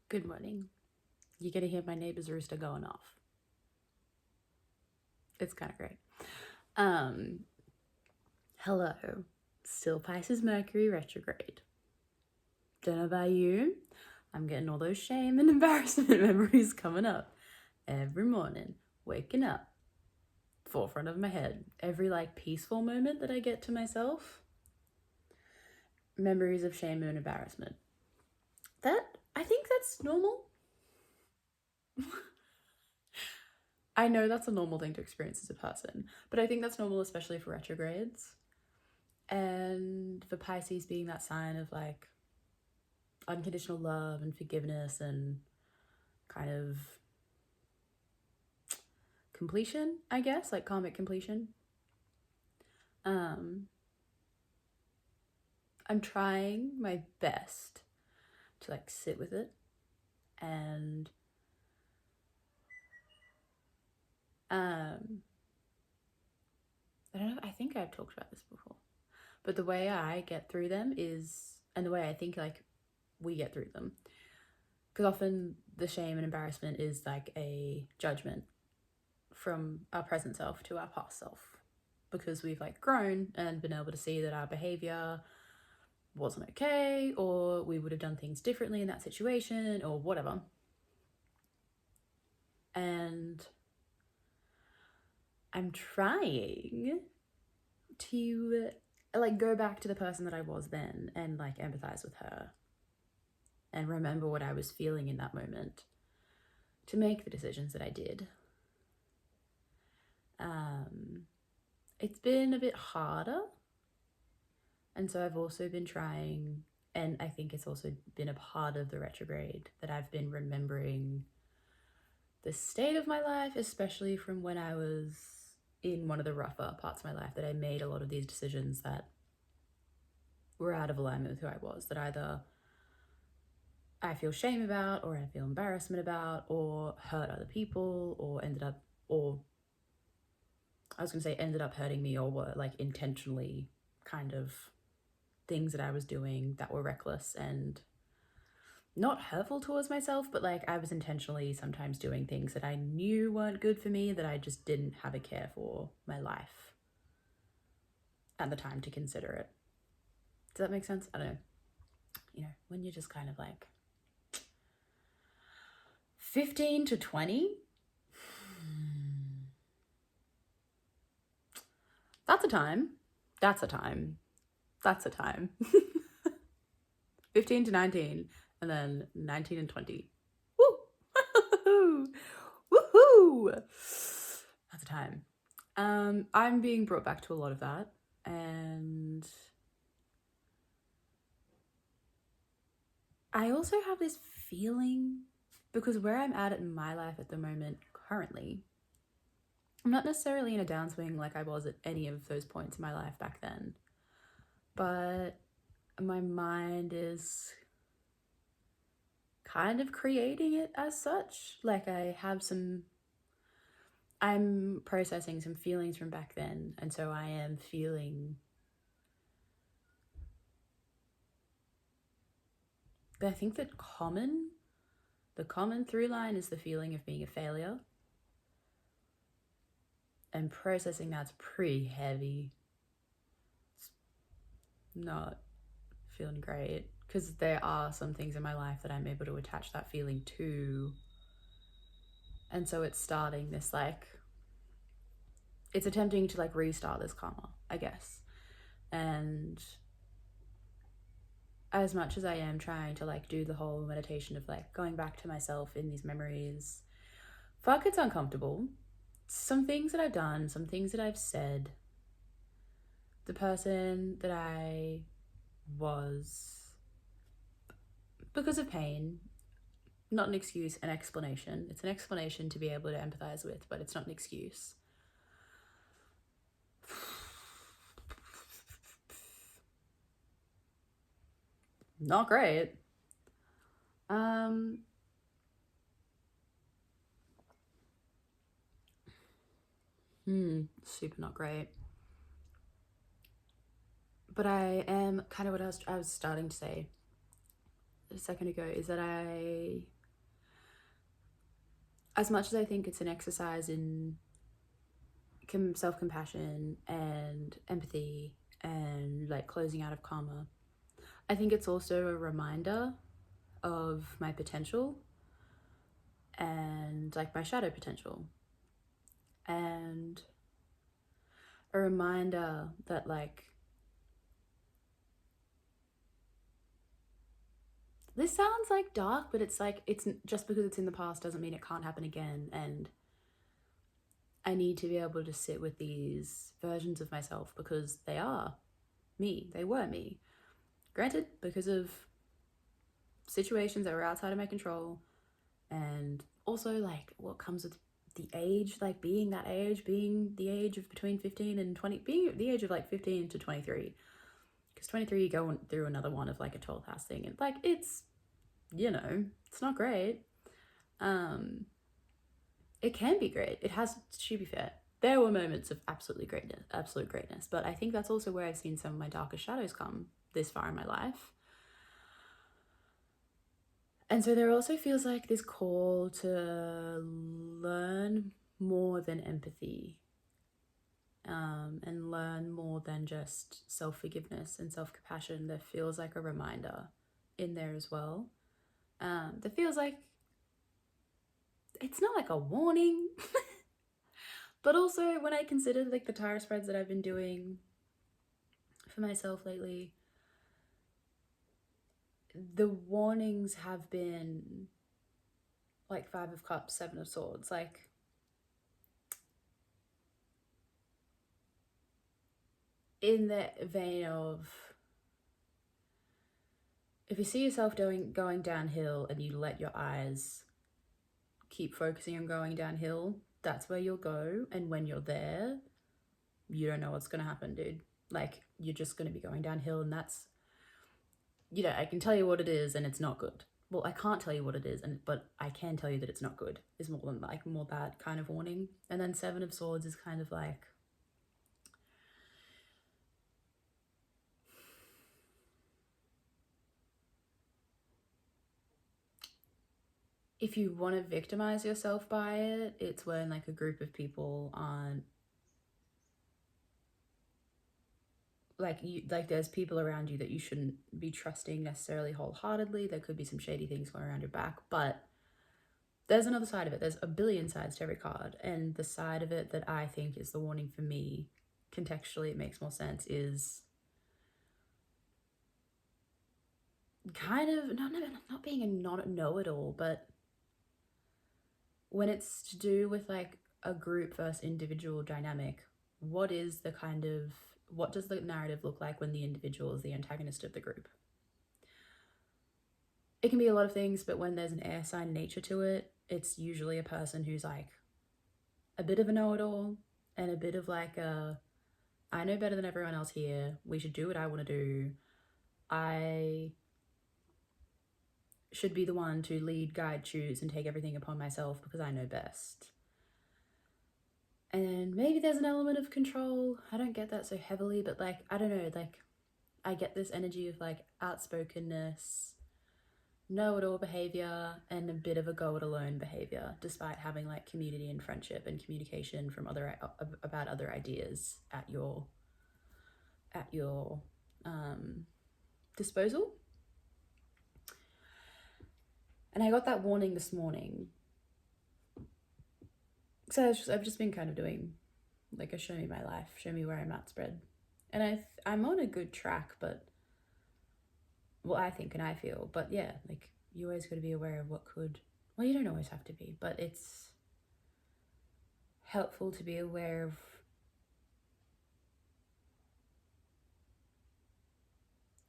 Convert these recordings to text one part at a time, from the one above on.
Good morning. You're gonna hear my neighbor's rooster going off. It's kind of great. Hello. Still Pisces Mercury retrograde. Don't know about you. I'm getting all those shame and embarrassment memories coming up every morning. Waking up, forefront of my head. Every peaceful moment that I get to myself. Memories of shame and embarrassment. I think that's normal. I know that's a normal thing to experience as a person, but I think that's normal, especially for retrogrades. And for Pisces being that sign of unconditional love and forgiveness and kind of completion, I guess, karmic completion. I'm trying my best to sit with it and I don't know, I think I've talked about this before, but the way I get through them is, and the way I think we get through them, because often the shame and embarrassment is a judgment from our present self to our past self, because we've grown and been able to see that our behavior wasn't okay, or we would have done things differently in that situation, or whatever. And I'm trying to go back to the person that I was then and empathize with her and remember what I was feeling in that moment to make the decisions that I did. It's been a bit harder, and so I've also been trying, and I think it's also been a part of the retrograde that I've been remembering the state of my life, especially from when I was in one of the rougher parts of my life, that I made a lot of these decisions that were out of alignment with who I was, that either I feel shame about, or I feel embarrassment about, or hurt other people, or ended up hurting me, or were intentionally kind of things that I was doing that were reckless and not hurtful towards myself, but I was intentionally sometimes doing things that I knew weren't good for me, that I just didn't have a care for my life at the time to consider it. Does that make sense? I don't know. When you're just kind of 15 to 20, that's a time. 15 to 19, and then 19 and 20. Woo! Woohoo! That's a time. I'm being brought back to a lot of that, and I also have this feeling, because where I'm at in my life at the moment currently, I'm not necessarily in a downswing like I was at any of those points in my life back then, but my mind is kind of creating it as such. I'm processing some feelings from back then, and so I am feeling but I think that the common through line is the feeling of being a failure, and processing that's pretty heavy. It's not feeling great, because there are some things in my life that I'm able to attach that feeling to, and so it's starting this it's attempting to restart this karma, I guess. And as much as I am trying to do the whole meditation of going back to myself in these memories, fuck, it's uncomfortable. Some things that I've done, some things that I've said, the person that I was, because of pain, not an excuse, an explanation. It's an explanation to be able to empathize with, but it's not an excuse. Not great. Super not great. But I am kind of what I was starting to say a second ago, is that I as much as I think it's an exercise in self-compassion and empathy and like closing out of karma, I think it's also a reminder of my potential and like my shadow potential, and a reminder that like this sounds like dark, but it's like, it's just because it's in the past doesn't mean it can't happen again. And I need to be able to sit with these versions of myself because they are me. They were me. Granted, because of situations that were outside of my control, and also like what comes with the age, like being that age, being the age of between 15 and 20, being the age of like 15 to 23. Because 23, you go through another one of like a 12th house thing. And like, it's, you know, it's not great. It can be great. It has, to be fair, there were moments of absolute greatness. But I think that's also where I've seen some of my darkest shadows come this far in my life. And so there also feels like this call to learn more than empathy, and learn more than just self-forgiveness and self-compassion. There feels like a reminder in there as well. There feels like, it's not like a warning, but also when I consider like the tarot spreads that I've been doing for myself lately, the warnings have been like 5 of Cups, 7 of Swords, like in the vein of, if you see yourself going downhill and you let your eyes keep focusing on going downhill, that's where you'll go. And when you're there, you don't know what's going to happen, dude. Like, you're just going to be going downhill, and that's, you know, I can tell you what it is and it's not good. Well, I can't tell you what it is, but I can tell you that it's not good, is more that kind of warning. And then 7 of Swords is kind of like, if you want to victimize yourself by it, it's when like a group of people aren't like you, like there's people around you that you shouldn't be trusting necessarily wholeheartedly. There could be some shady things going around your back, but there's another side of it. There's a billion sides to every card, and the side of it that I think is the warning for me, contextually it makes more sense, is kind of not being a know-it-all, but when it's to do with like a group versus individual dynamic, what does the narrative look like when the individual is the antagonist of the group? It can be a lot of things, but when there's an air sign nature to it, it's usually a person who's like a bit of a know-it-all and a bit of like I know better than everyone else here. We should do what I want to do. I should be the one to lead, guide, choose, and take everything upon myself because I know best. And maybe there's an element of control. I don't get that so heavily, but like, I don't know, like I get this energy of like outspokenness, know-it-all behavior, and a bit of a go-it-alone behavior, despite having like community and friendship and communication from about other ideas at your disposal. And I got that warning this morning. So I've just been kind of doing like a show me my life, show me where I'm at spread. And I'm on a good track, but, well, I think and I feel, but yeah, like you always got to be aware of what could, well, you don't always have to be, but it's helpful to be aware of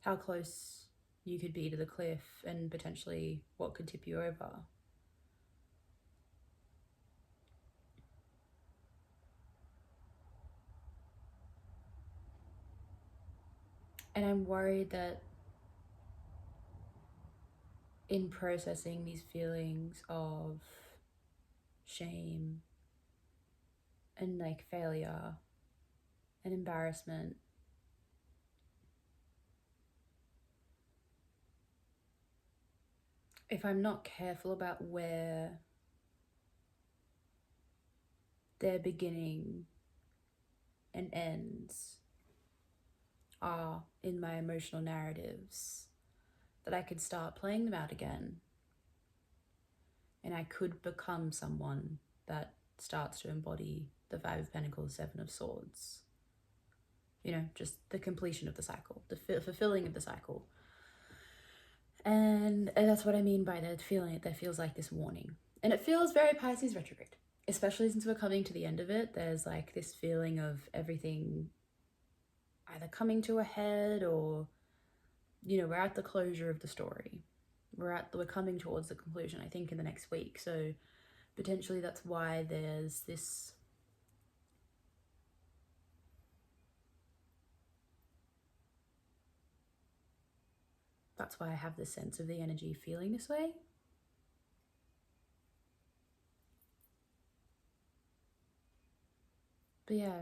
how close you could be to the cliff and potentially what could tip you over. And I'm worried that in processing these feelings of shame and like failure and embarrassment, if I'm not careful about where their beginning and ends are in my emotional narratives, that I could start playing them out again, and I could become someone that starts to embody the Five of Pentacles, Seven of Swords. You know, just the completion of the cycle, the fulfilling of the cycle. And that's what I mean by that feeling. That feels like this warning. And it feels very Pisces retrograde, especially since we're coming to the end of it. There's like this feeling of everything either coming to a head, or, you know, we're at the closure of the story. We're coming towards the conclusion, I think, in the next week. So potentially that's why there's this that's why I have this sense of the energy feeling this way. But yeah,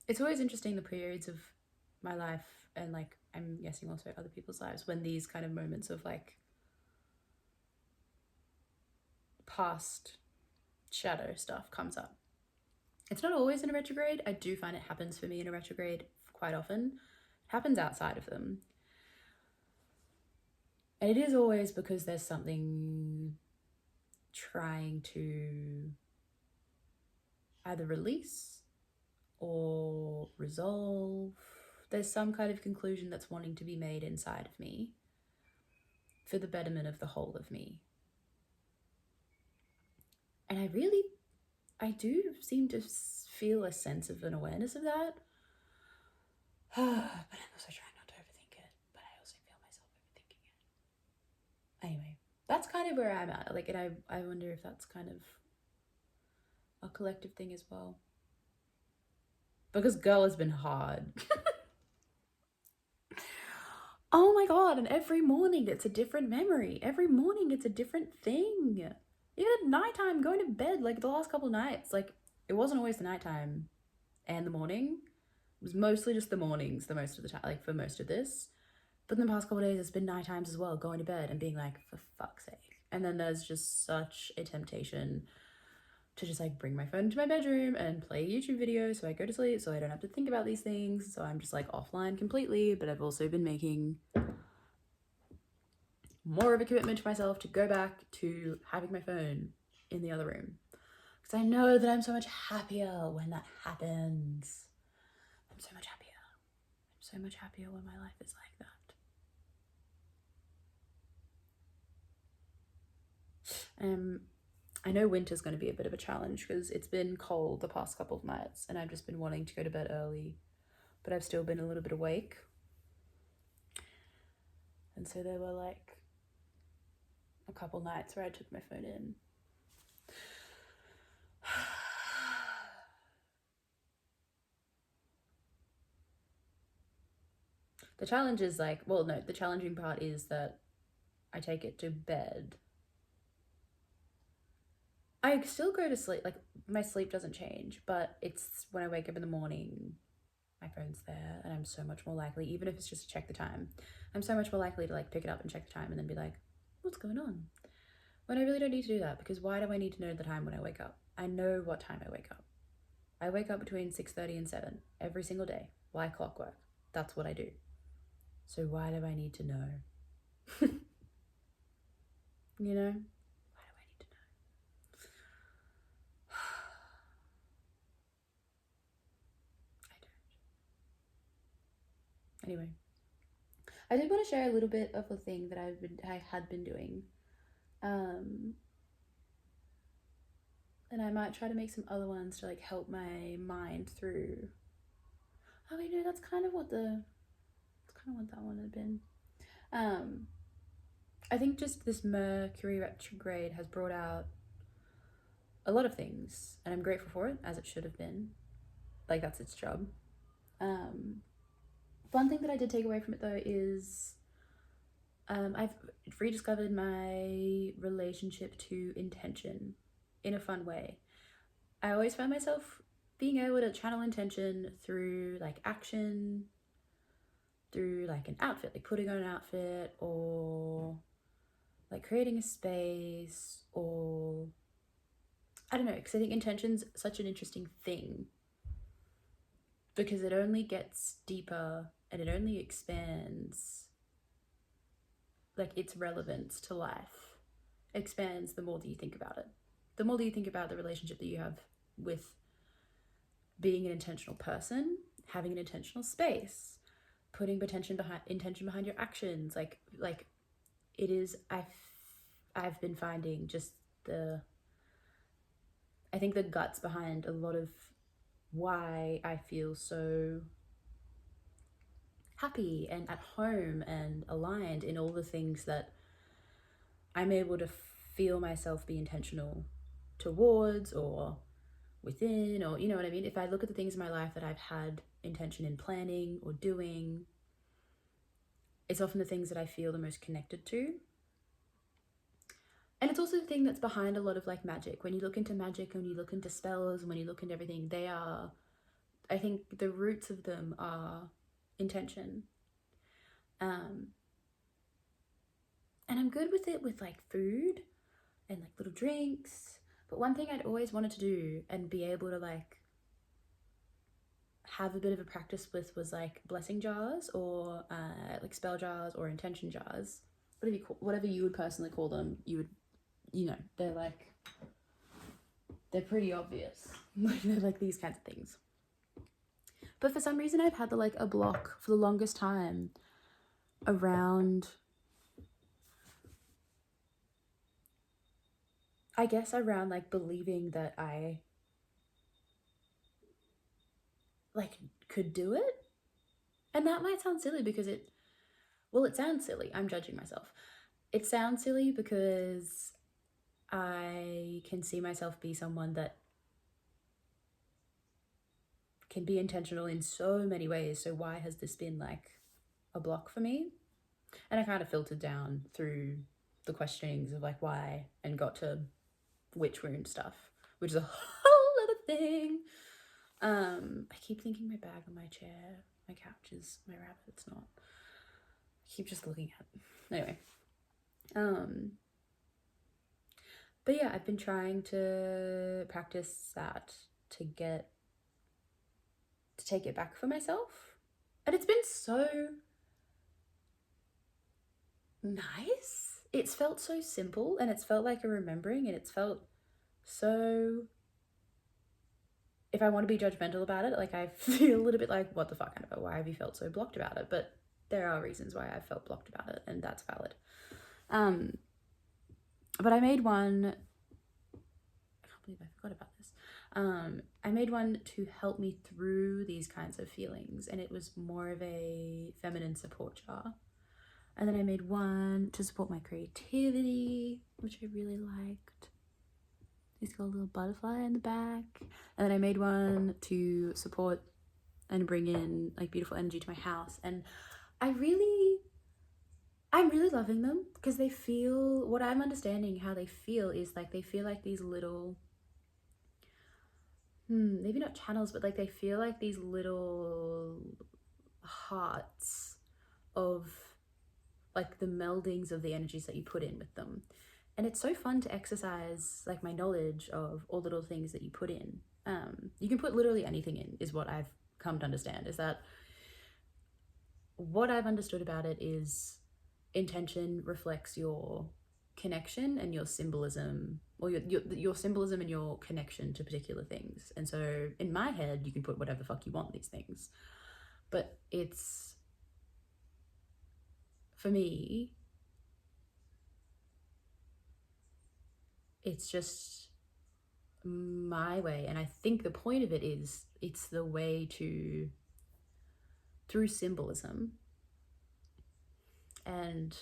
it's always interesting, the periods of my life, and like I'm guessing also other people's lives, when these kind of moments of like past shadow stuff comes up. It's not always in a retrograde. I do find it happens for me in a retrograde quite often. It happens outside of them. And it is always because there's something trying to either release or resolve. There's some kind of conclusion that's wanting to be made inside of me for the betterment of the whole of me. And I do seem to feel a sense of an awareness of that. But I'm also trying not to overthink it. But I also feel myself overthinking it. Anyway, that's kind of where I'm at. Like, and I wonder if that's kind of a collective thing as well. Because girl, has been hard. Oh my god, and every morning it's a different memory. Every morning it's a different thing. Even at nighttime, going to bed, like the last couple of nights, like it wasn't always the nighttime and the morning. It was mostly just the mornings the most of the time, like for most of this. But in the past couple of days, it's been night times as well, going to bed and being like, for fuck's sake. And then there's just such a temptation to just like bring my phone into my bedroom and play YouTube videos so I go to sleep, so I don't have to think about these things. So I'm just like offline completely. But I've also been making more of a commitment to myself to go back to having my phone in the other room, because I know that I'm so much happier when that happens. I'm so much happier. I'm so much happier when my life is like that. I know winter's going to be a bit of a challenge because it's been cold the past couple of nights and I've just been wanting to go to bed early, but I've still been a little bit awake. And so there were like a couple nights where I took my phone in. The challenge is like, well, no, the challenging part is that I take it to bed. I still go to sleep, like my sleep doesn't change, but it's when I wake up in the morning, my phone's there, and I'm so much more likely, even if it's just to check the time, I'm so much more likely to like pick it up and check the time and then be like, what's going on? When I really don't need to do that, because why do I need to know the time when I wake up? I know what time I wake up. I wake up between 6:30 and 7 every single day, like clockwork. That's what I do. So why do I need to know? You know? Why do I need to know? I don't. Anyway, I did want to share a little bit of a thing that I had been doing. And I might try to make some other ones to like help my mind through. Oh wait, no, that's kind of what that one had been. I think just this Mercury retrograde has brought out a lot of things, and I'm grateful for it, as it should have been. Like, that's its job. One thing that I did take away from it though is I've rediscovered my relationship to intention in a fun way. I always found myself being able to channel intention through like action, through like an outfit, like putting on an outfit, or like creating a space, or I don't know, because I think intention's such an interesting thing, because it only gets deeper and it only expands, like its relevance to life expands the more that you think about it. The more that you think about the relationship that you have with being an intentional person, having an intentional space, putting intention behind your actions, like it is. I've been finding just I think the guts behind a lot of why I feel so happy and at home and aligned in all the things that I'm able to feel myself be intentional towards or within, or you know what I mean? If I look at the things in my life that I've had intention in planning or doing, it's often the things that I feel the most connected to. And it's also the thing that's behind a lot of like magic. When you look into magic and you look into spells and when you look into everything, they are, I think the roots of them are intention. And I'm good with it with like food and like little drinks. But one thing I'd always wanted to do and be able to like have a bit of a practice with was like blessing jars or like spell jars or intention jars. Whatever you would personally call them, they're pretty obvious. They're like these kinds of things. But for some reason I've had a block for the longest time around, I guess, around like believing that I like could do it. And that might sound silly because it sounds silly. I'm judging myself. It sounds silly because I can see myself be someone that can be intentional in so many ways. So why has this been like a block for me? And I kind of filtered down through the questionings of like why and got to witch wound stuff, which is a whole other thing. I keep thinking my bag on my chair, my couch is my rabbit. It's not. I keep just looking at it. Anyway. But yeah, I've been trying to practice that to take it back for myself. And it's been so nice. It's felt so simple and it's felt like a remembering, and it's felt so, if I want to be judgmental about it, like I feel a little bit like, what the fuck, Annabelle, why have you felt so blocked about it? But there are reasons why I've felt blocked about it, and that's valid. But I made one, I can't believe I forgot about this. I made one to help me through these kinds of feelings, and it was more of a feminine support jar. And then I made one to support my creativity, which I really liked. It's got a little butterfly in the back. And then I made one to support and bring in like beautiful energy to my house. And I'm really loving them because they feel, what I'm understanding how they feel is like they feel like these little, maybe not channels, but like they feel like these little hearts of like the meldings of the energies that you put in with them. And it's so fun to exercise like my knowledge of all little things that you put in. You can put literally anything in, is what I've come to understand. Is that what I've understood about it is intention reflects your connection and your symbolism, or your symbolism and your connection to particular things. And so in my head, you can put whatever the fuck you want these things. But it's, for me, it's just my way. And I think the point of it is it's the way to, through symbolism and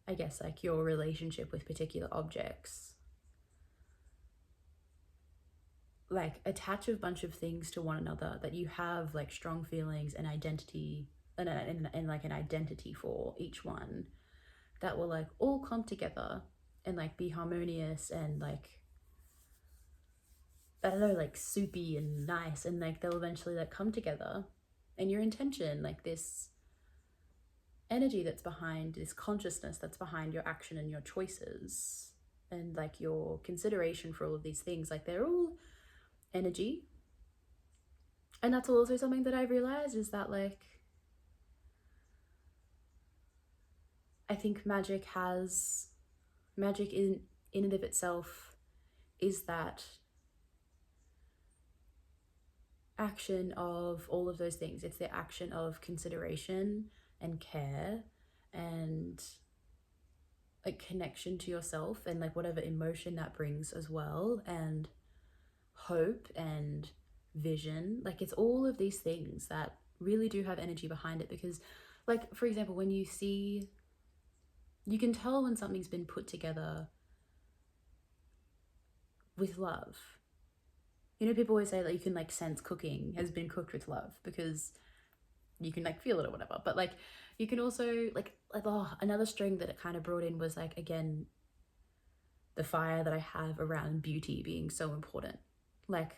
I guess like your relationship with particular objects, like attach a bunch of things to one another that you have like strong feelings and identity and like an identity for each one that will like all come together and like be harmonious and like, I don't know, like soupy and nice, and like they'll eventually like come together. And your intention, like this energy that's behind, this consciousness that's behind your action and your choices, and like your consideration for all of these things, like they're all energy. And that's also something that I realized, is that like I think magic in and of itself is that action of all of those things. It's the action of consideration and care and like connection to yourself and like whatever emotion that brings as well, and hope and vision. Like it's all of these things that really do have energy behind it, because like for example, when you can tell when something's been put together with love. You know, people always say that you can like sense cooking has been cooked with love because you can like feel it or whatever. But like you can also like another string that it kind of brought in was like, again, the fire that I have around beauty being so important. Like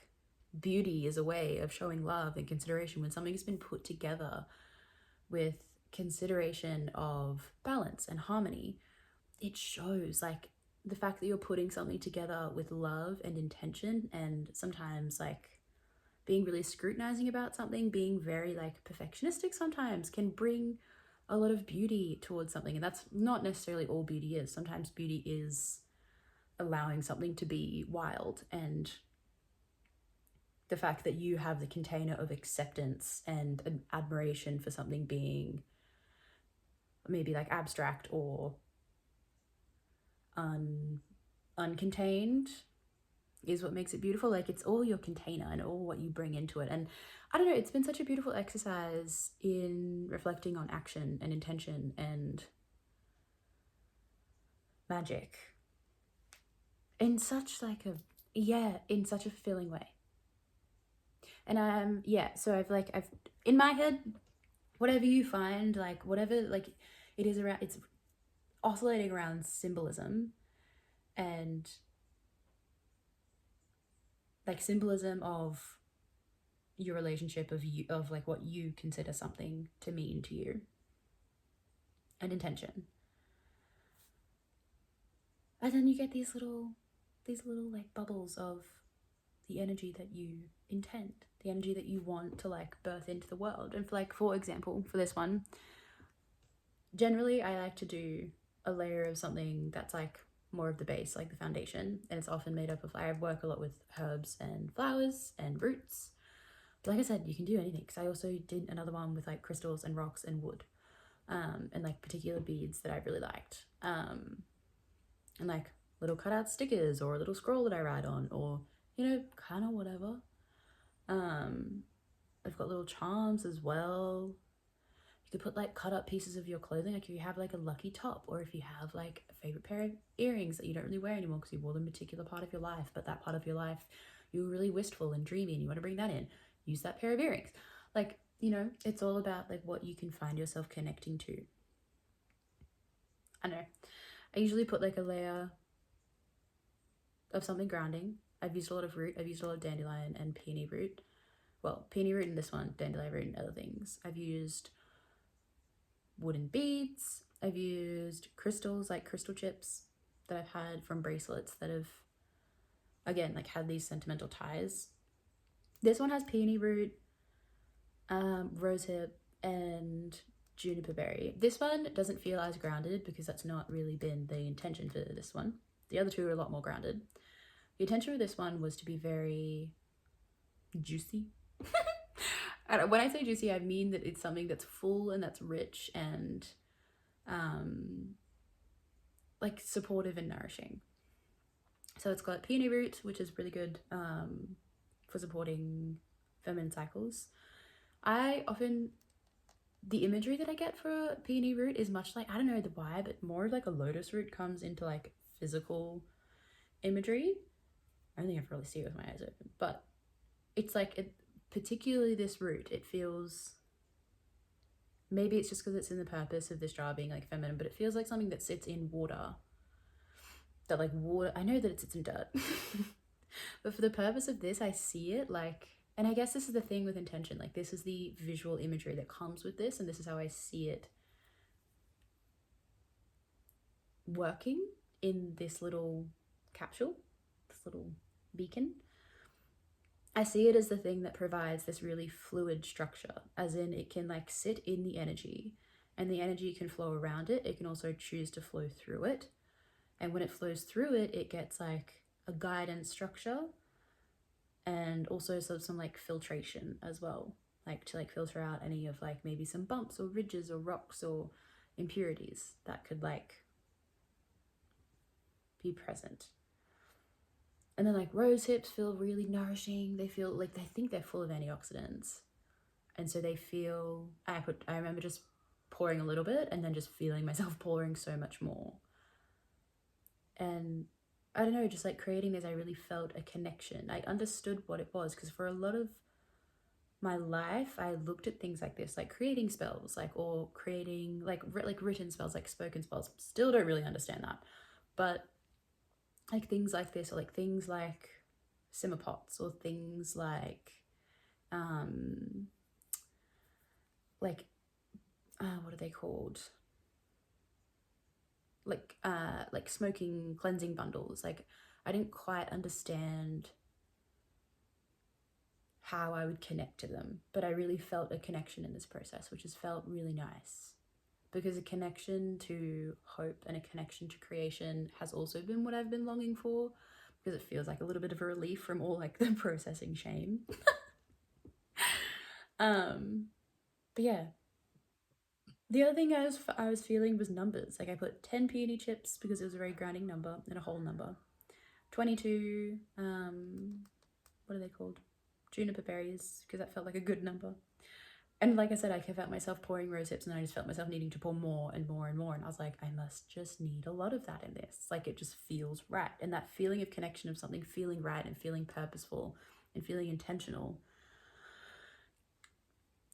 beauty is a way of showing love and consideration. When something has been put together with consideration of balance and harmony, it shows. Like the fact that you're putting something together with love and intention, and sometimes like being really scrutinizing about something, being very like perfectionistic sometimes can bring a lot of beauty towards something. And that's not necessarily all beauty is. Sometimes beauty is allowing something to be wild, and the fact that you have the container of acceptance and an admiration for something being maybe like abstract or uncontained is what makes it beautiful. Like it's all your container and all what you bring into it. And I don't know, it's been such a beautiful exercise in reflecting on action and intention and magic in such like in such a fulfilling way. And so I've in my head, whatever you find, like whatever like it is around, it's oscillating around symbolism, and like symbolism of your relationship of like what you consider something to mean to you, and intention. And then you get these little like bubbles of the energy that you intend, the energy that you want to like birth into the world. And for example, for this one, generally I like to do a layer of something that's like more of the base, like the foundation, and it's often made up of, I work a lot with herbs and flowers and roots. But like I said, you can do anything, because I also did another one with like crystals and rocks and wood, and like particular beads that I really liked, and like little cutout stickers or a little scroll that I write on, or you know, kind of whatever. I've got little charms as well. You could put like cut up pieces of your clothing, like if you have like a lucky top, or if you have like a favorite pair of earrings that you don't really wear anymore because you wore them a particular part of your life, but that part of your life you were really wistful and dreamy and you want to bring that in, use that pair of earrings. Like, you know, it's all about like what you can find yourself connecting to. I know I usually put like a layer of something grounding. I've used a lot of root, I've used a lot of dandelion and peony root. Well, peony root in this one, dandelion root in other things. I've used wooden beads. I've used crystals, like crystal chips that I've had from bracelets that have, again, like had these sentimental ties. This one has peony root, rosehip, and juniper berry. This one doesn't feel as grounded because that's not really been the intention for this one. The other two are a lot more grounded. The intention for this one was to be very juicy. And when I say juicy, I mean that it's something that's full and that's rich and like supportive and nourishing. So it's got peony root, which is really good for supporting feminine cycles. The imagery that I get for peony root is much like, I don't know the why, but more like a lotus root comes into like physical imagery. I don't think I can really see it with my eyes open, but it's like, particularly this root, it feels, maybe it's just because it's in the purpose of this jar being like feminine, but it feels like something that sits in water. That like water, I know that it sits in dirt, but for the purpose of this, I see it like, and I guess this is the thing with intention, like this is the visual imagery that comes with this, and this is how I see it working in this little capsule, this little beacon. I see it as the thing that provides this really fluid structure, as in it can like sit in the energy and the energy can flow around it. It can also choose to flow through it. And when it flows through it, it gets like a guidance structure and also sort of some like filtration as well, like to like filter out any of like maybe some bumps or ridges or rocks or impurities that could like be present. And then like rose hips feel really nourishing. They feel like, I think they're full of antioxidants. And so they feel, I remember just pouring a little bit and then just feeling myself pouring so much more. And I don't know, just like creating this, I really felt a connection. I understood what it was, because for a lot of my life, I looked at things like this, like creating spells, like, or creating like written spells, like spoken spells. Still don't really understand that. But like things like this, or like things like simmer pots, or things like what are they called? Like smoking cleansing bundles. Like I didn't quite understand how I would connect to them, but I really felt a connection in this process, which has felt really nice, because a connection to hope and a connection to creation has also been what I've been longing for, because it feels like a little bit of a relief from all like the processing shame. But yeah, the other thing I was feeling was numbers. Like I put 10 peony chips because it was a very grounding number and a whole number. 22, what are they called? Juniper berries, because that felt like a good number. And like I said, I felt myself pouring rose hips, and I just felt myself needing to pour more and more and more. And I was like, I must just need a lot of that in this. Like it just feels right. And that feeling of connection, of something feeling right and feeling purposeful and feeling intentional,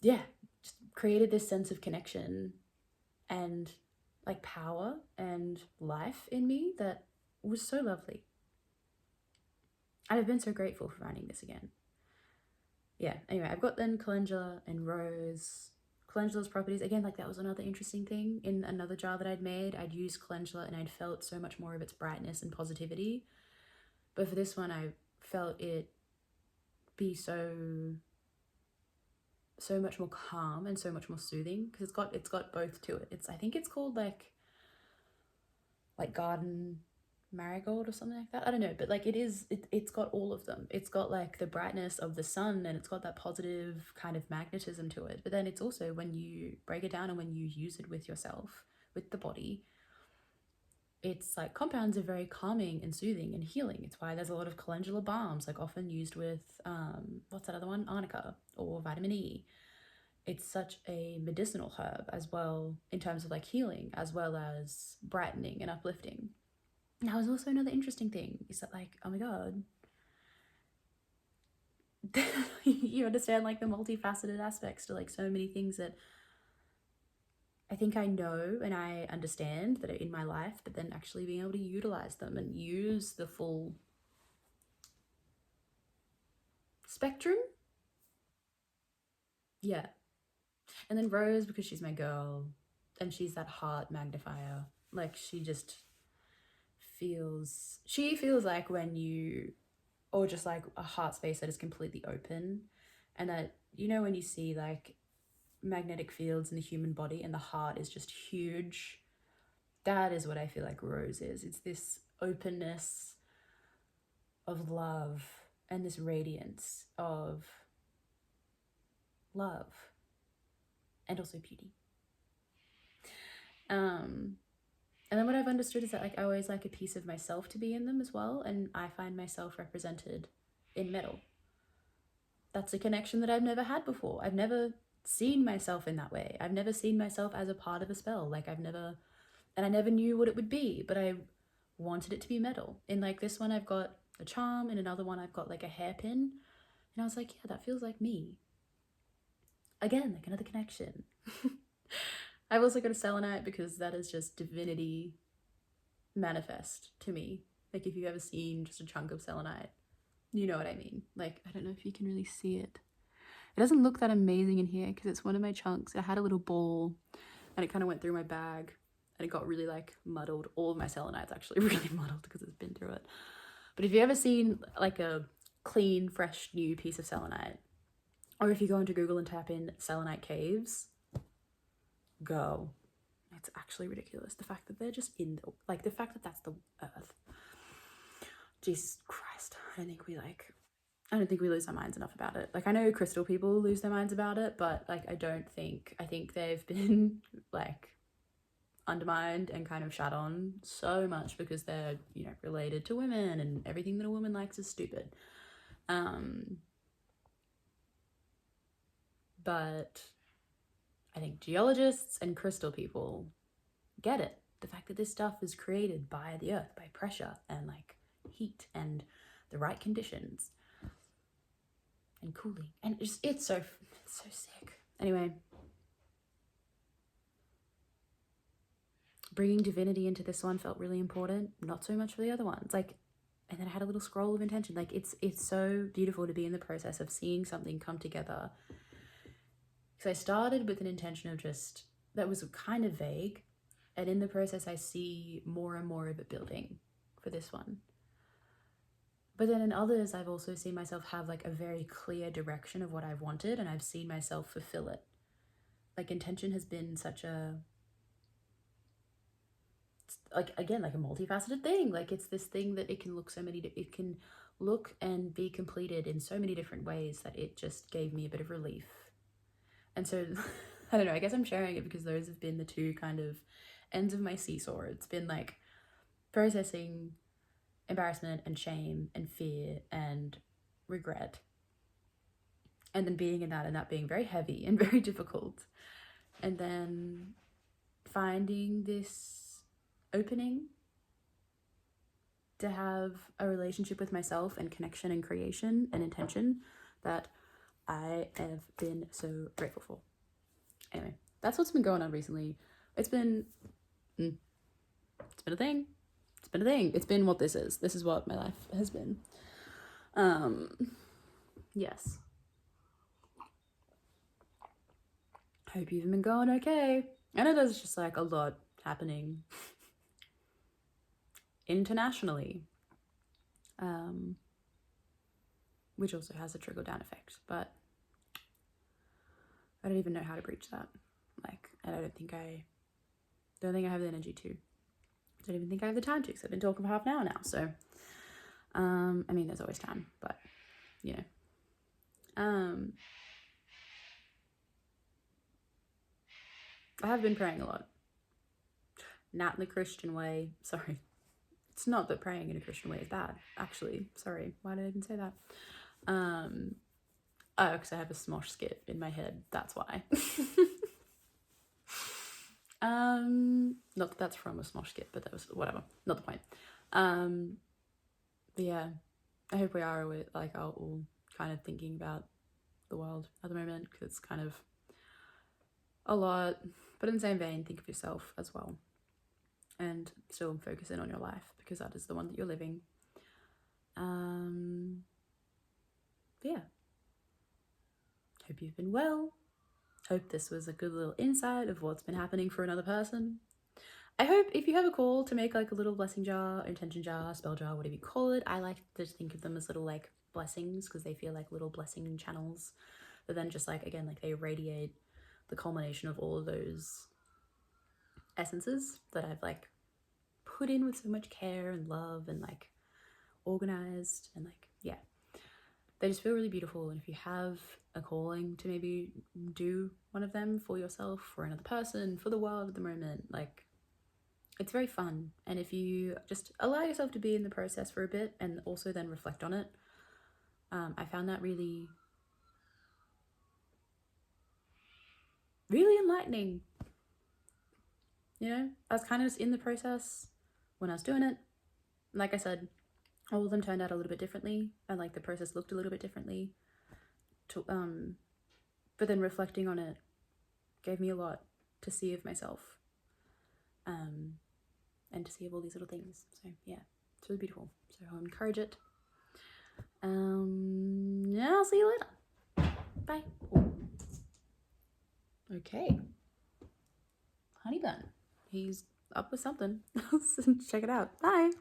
yeah, just created this sense of connection and like power and life in me that was so lovely. And I've been so grateful for finding this again. Yeah, anyway, I've got then calendula and rose. Calendula's properties, again, like that was another interesting thing. In another jar that I'd made, I'd used calendula and I'd felt so much more of its brightness and positivity. But for this one, I felt it be so much more calm and so much more soothing, because it's got both to it. I think it's called like garden marigold or something like that. I don't know, but like it's got all of them. It's got like the brightness of the sun, and it's got that positive kind of magnetism to it. But then it's also, when you break it down and when you use it with yourself, with the body, it's like compounds are very calming and soothing and healing. It's why there's a lot of calendula balms, like often used with what's that other one, arnica or vitamin E. It's such a medicinal herb as well, in terms of like healing as well as brightening and uplifting. That was also another interesting thing, is that like, oh my god, you understand like the multifaceted aspects to like so many things that I think I know and I understand that are in my life, but then actually being able to utilize them and use the full spectrum. Yeah. And then Rose, because she's my girl and she's that heart magnifier. Like she feels like when you, or just like a heart space that is completely open, and that, you know, when you see like magnetic fields in the human body and the heart is just huge, that is what I feel like Rose is. It's this openness of love and this radiance of love and also beauty. And then what I've understood is that like I always like a piece of myself to be in them as well, and I find myself represented in metal. That's a connection that I've never had before. I've never seen myself in that way. I've never seen myself as a part of a spell. Like I never knew what it would be, but I wanted it to be metal. In like this one, I've got a charm, and another one I've got like a hairpin, and I was like, yeah, that feels like me. Again, like another connection. I've also got a selenite, because that is just divinity manifest to me. Like if you've ever seen just a chunk of selenite, you know what I mean. Like, I don't know if you can really see it. It doesn't look that amazing in here because it's one of my chunks. I had a little ball and it kind of went through my bag and it got really like muddled. All of my selenites actually really muddled because it's been through it. But if you've ever seen like a clean, fresh, new piece of selenite, or if you go into Google and type in selenite caves, go. It's actually ridiculous. The fact that they're just in the, like, the fact that that's the earth. Jesus Christ. I don't think we lose our minds enough about it. Like, I know crystal people lose their minds about it, but like, I think they've been like undermined and kind of shat on so much because they're, you know, related to women, and everything that a woman likes is stupid. But I think geologists and crystal people get it. The fact that this stuff is created by the earth, by pressure and like heat and the right conditions and cooling, and it's so sick. Anyway, bringing divinity into this one felt really important, not so much for the other ones. Like, and then I had a little scroll of intention. Like, it's so beautiful to be in the process of seeing something come together. So I started with an intention of just, that was kind of vague, and in the process I see more and more of it building for this one. But then in others, I've also seen myself have like a very clear direction of what I've wanted, and I've seen myself fulfill it. Like, intention has been such a, like, again, like a multifaceted thing. Like, it's this thing that it can look and be completed in so many different ways that it just gave me a bit of relief. And so I don't know, I guess I'm sharing it because those have been the two kind of ends of my seesaw. It's been like processing embarrassment and shame and fear and regret, and then being in that, and that being very heavy and very difficult, and then finding this opening to have a relationship with myself and connection and creation and intention that I have been so grateful for. Anyway, that's what's been going on recently. It's been a thing. It's been what this is. This is what my life has been. Yes. Hope you've been going okay. I know there's just like a lot happening internationally, which also has a trickle-down effect, but I don't even know how to breach that. Like, I don't think I have the energy to. I don't even think I have the time to, because I've been talking for half an hour now. So, I mean, there's always time, but, you know. I have been praying a lot. Not in the Christian way. Sorry. It's not that praying in a Christian way is bad, actually. Sorry. Why did I even say that? Oh, because I have a Smosh skit in my head. That's why. Not that that's from a Smosh skit, but that was whatever. Not the point. But yeah, I hope we are all kind of thinking about the world at the moment, because it's kind of a lot. But in the same vein, think of yourself as well, and still focus in on your life, because that is the one that you're living. But yeah, hope you've been well. Hope this was a good little insight of what's been happening for another person. I hope if you have a call to make like a little blessing jar, intention jar, spell jar, whatever you call it, I like to think of them as little like blessings, because they feel like little blessing channels that then just like, again, like they radiate the culmination of all of those essences that I've like put in with so much care and love and like organized, and like, yeah, they just feel really beautiful. And if you have a calling to maybe do one of them for yourself, for another person, for the world at the moment, like, it's very fun. And if you just allow yourself to be in the process for a bit and also then reflect on it, I found that really, really enlightening. You know, I was kind of just in the process when I was doing it. Like I said, all of them turned out a little bit differently, and like the process looked a little bit differently. But then reflecting on it gave me a lot to see of myself, and to see of all these little things. So yeah, it's really beautiful. So I'll encourage it. Yeah, I'll see you later. Bye. Okay. Honey bun. He's up with something. Check it out. Bye.